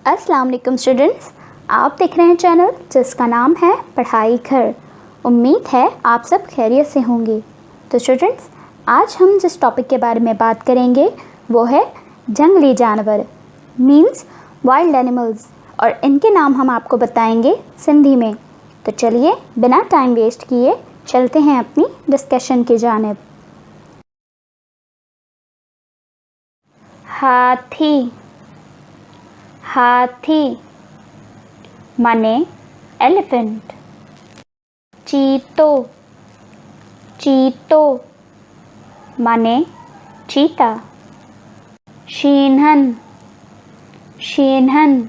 अस्सलाम वालेकुम स्टूडेंट्स, आप देख रहे हैं चैनल जिसका नाम है पढ़ाई घर। उम्मीद है आप सब खैरियत से होंगे। तो स्टूडेंट्स, आज हम जिस टॉपिक के बारे में बात करेंगे वो है जंगली जानवर, मीन्स वाइल्ड एनिमल्स, और इनके नाम हम आपको बताएंगे सिंधी में। तो चलिए बिना टाइम वेस्ट किए चलते हैं अपनी डिस्कशन की जानिब। हाथी, हाथी माने एलिफेंट। चीतो, चीतो माने चीता। शीनहन, शीनहन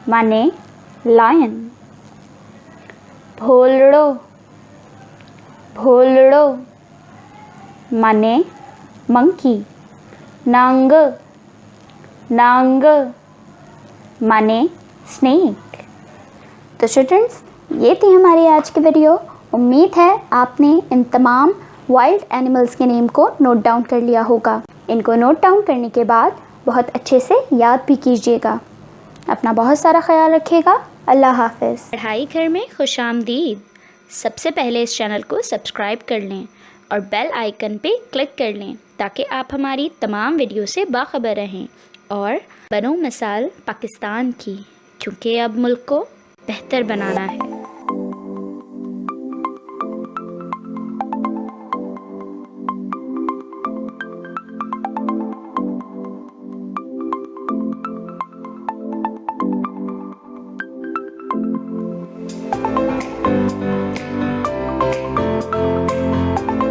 माने लायन। भोलड़ो, भोलड़ो माने मंकी। नांग, नांग माने स्नेक। तो स्टूडेंट्स, ये थी हमारी आज की वीडियो। उम्मीद है आपने इन तमाम वाइल्ड एनिमल्स के नेम को नोट डाउन कर लिया होगा। इनको नोट डाउन करने के बाद बहुत अच्छे से याद भी कीजिएगा। अपना बहुत सारा ख्याल रखिएगा। अल्लाह हाफ़िज़। पढ़ाई घर में खुशामदीद। सबसे पहले इस चैनल को सब्सक्राइब कर लें और बेल आइकन पे क्लिक कर लें ताकि आप हमारी तमाम वीडियो से बाखबर रहें और बनो मिसाल पाकिस्तान की, क्योंकि अब मुल्क को बेहतर बनाना है।